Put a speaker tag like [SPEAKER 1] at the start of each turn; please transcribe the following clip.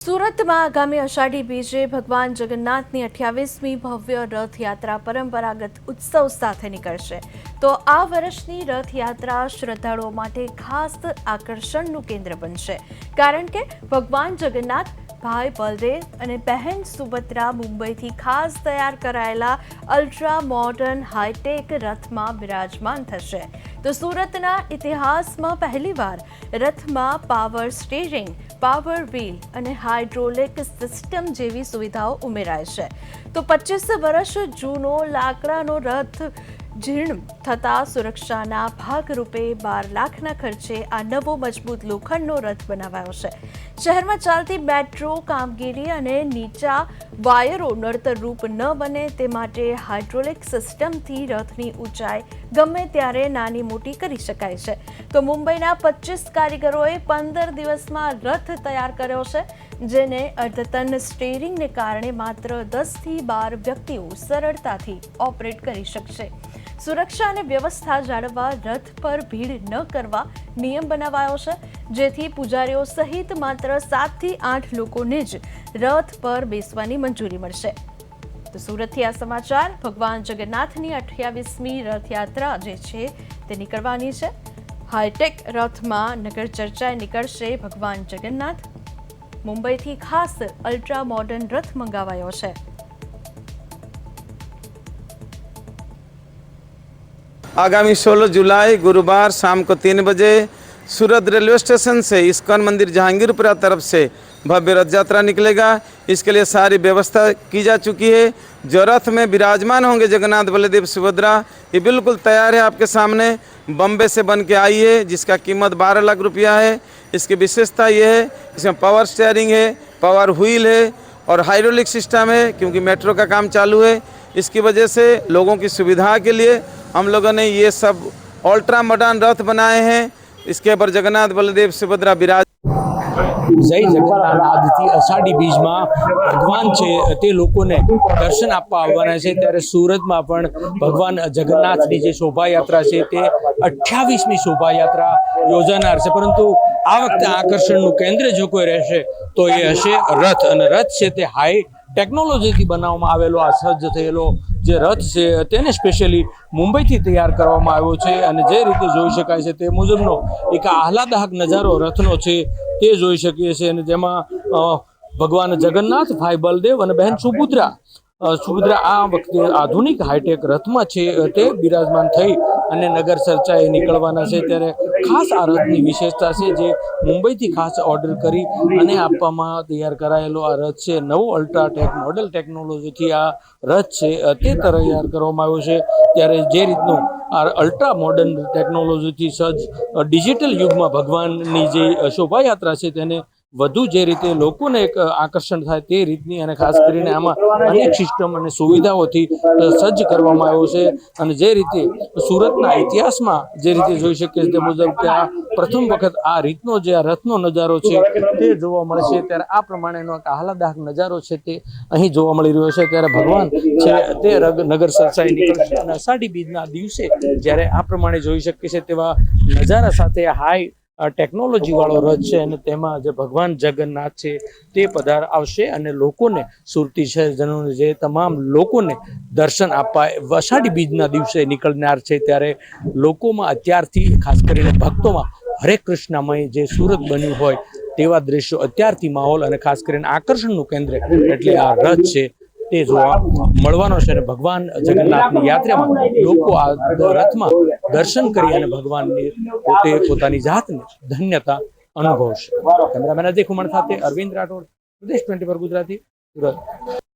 [SPEAKER 1] સુરત में आगामी अषाढ़ी बीजे भगवान जगन्नाथनी 28મી भव्य रथयात्रा परंपरागत उत्सव साथे निकळशे। तो आ वर्षनी रथयात्रा श्रद्धाळुओ माटे खास आकर्षणनुं केंद्र बनशे, कारण के भगवान जगन्नाथ भाई बलदेव और बहन सुभद्रा मुंबईथी खास तैयार करायेला अल्ट्रा मॉडर्न हाईटेक रथ में विराजमान थशे। तो सूरतना इतिहास में पहलीवार रथ में पावर स्टीयरिंग, पावर व्हील और हाइड्रोलिक सिस्टम जेवी सुविधाओं उमेराय छे। तो 25 वर्ष जूनो लाकडानो रथ जीर्ण थता सुरक्षाना भागरूपे 12 लाखना खर्चे आ नवो मजबूत लोखंडनो रथ बनावायो छे। शहर में चालती मेट्रो कामगीरी अने नीचा वायरो नड़तर रूप न बने ते माटे हाइड्रोलिक सिस्टमथी रथनी ऊंचाई गमे त्यारे नानी मोटी करी शकाय छे। तो मुंबईना 25 कारीगरोए 15 दिवसमां रथ तैयार कर्यो छे, जेने अद्यतन स्टीयरिंगने कारणे मात्र 10 થી 12 व्यक्तिओ सरळताथी ऑपरेट करी शकशे। सुरक्षा અને વ્યવસ્થા જાળવવા રથ પર ભીડ ન કરવા નિયમ બનાવાયો છે, જેથી પૂજારીઓ સહિત માત્ર 7 થી 8 લોકોને જ રથ પર બેસવાની મંજૂરી મળશે। તો સુરતથી આ સમાચાર। ભગવાન જગન્નાથની 28મી રથયાત્રા જે છે તે નીકળવાની છે। હાઈટેક રથમાં નગર ચર્ચાએ નીકળશે ભગવાન જગન્નાથ। મુંબઈથી ખાસ અલ્ટ્રા મોડર્ન રથ મંગાવાયો છે।
[SPEAKER 2] आगामी 16 जुलाई गुरुवार शाम को 3 बजे सूरत रेलवे स्टेशन से इस्कॉन मंदिर जहांगीरपुरा तरफ से भव्य रथ यात्रा निकलेगा। इसके लिए सारी व्यवस्था की जा चुकी है। जो रथ में विराजमान होंगे जगन्नाथ बलदेव सुभद्रा, ये बिल्कुल तैयार है आपके सामने। बम्बे से बन के आई है, जिसका कीमत 12 लाख रुपया है। इसकी विशेषता ये है, इसमें पावर स्टीयरिंग है, पावर व्हील है और हाइड्रोलिक सिस्टम है, क्योंकि मेट्रो का काम चालू है। इसकी वजह से लोगों की सुविधा के लिए हम लोगों ने ये सब अल्ट्रा मॉडर्न रथ बनाए हैं। इसके ऊपर जगन्नाथ बलदेव सुभद्रा विराज।
[SPEAKER 3] जय जगन्नाथ आदि अषाढ़ी बीज में भगवान है ते लोकोने दर्शन आपवा आववाना छे, त्यारे सूरत में पण भगवान जगन्नाथ की जे शोभा यात्रा है ते 28મી शोभा यात्रा योजानार छे। परंतु आ वखते आकर्षणनुं केंद्र जो कोई रहेशे तो ये हशे रथ। अने रथ छे ते हाई टेक्नोलॉजी थी बनाववामां आवेलो आ सज्ज थयेलो जे रथ छे तेने स्पेशली मुंबई थी तैयार करवामां आव्यो छे। अने जे रीते जोई शकाय छे ते मुजबनो एक आह्लादक नजारो रथनो छे ते जोई शकीए छीए। अने जेमां भगवान जगन्नाथ, भाई बलदेव अने बहन सुभद्रा आ वखते आधुनिक हाईटेक रथमां छे ते बिराजमान थई अने नगर चर्चाए निकळवाना छे। त्यारे खास आ रथनी विशेषता छे जे मुंबईथी खास ऑर्डर करी अने आपवामां तैयार करायेलो आ रथ छे। नवो अल्ट्राटेक मॉडल टेक्नोलॉजीथी आ रथ छे ते तैयार करवामां आव्यो छे। त्यारे जे रीतनो आ अल्ट्रा मॉडर्न टेक्नोलॉजीथी सज्ज डिजिटल युगमां भगवाननी जे शोभा यात्रा छे तेने વધુ જે રીતે લોકોને એક આકર્ષણ થાય તે રીતની અને ખાસ કરીને આમાં અનેક સિસ્ટમ અને સુવિધાઓથી સજ્જ કરવામાં આવ્યો છે। અને જે રીતે સુરતના ઇતિહાસમાં જે રીતે જોઈ શકીએ તે મુજબ કે આ પ્રથમ વખત આ રીતનો જે આ રથનો નજારો છે તે જોવા મળશે, ત્યારે આ પ્રમાણેનો એક આહલાદક નજારો છે તે અહીં જોવા મળી રહ્યો છે। ત્યારે ભગવાન છે તે નગર સરસાઈ નીકળશે અને અષાઢી બીજના દિવસે જ્યારે આ પ્રમાણે જોઈ શકીએ છે તેવા નજારા સાથે હાઈ ટેકનોલોજી વાળો રથ છે અને તેમાં જે ભગવાન જગન્નાથ છે તે પધાર આવશે અને લોકોને સુરતી શહેરજનોને જે તમામ લોકોને દર્શન આપવા અષાઢી બીજના દિવસે નીકળનાર છે। ત્યારે લોકોમાં અત્યારથી ખાસ કરીને ભક્તોમાં હરે કૃષ્ણમય જે સુરત બન્યું હોય તેવા દ્રશ્યો અત્યારથી માહોલ અને ખાસ કરીને આકર્ષણનું કેન્દ્ર એટલે આ રથ છે તે જોવા મળવાનો છે। અને ભગવાન જગન્નાથની યાત્રામાં લોકો આ રથમાં દર્શન કરી અને ભગવાનની પોતે પોતાની જાતને ધન્યતા અનુભવશે। કેમેરામેન અજય કુમાર સાથે અરવિંદ રાઠોડ, પ્રદેશ 24 ગુજરાતી, સુરત।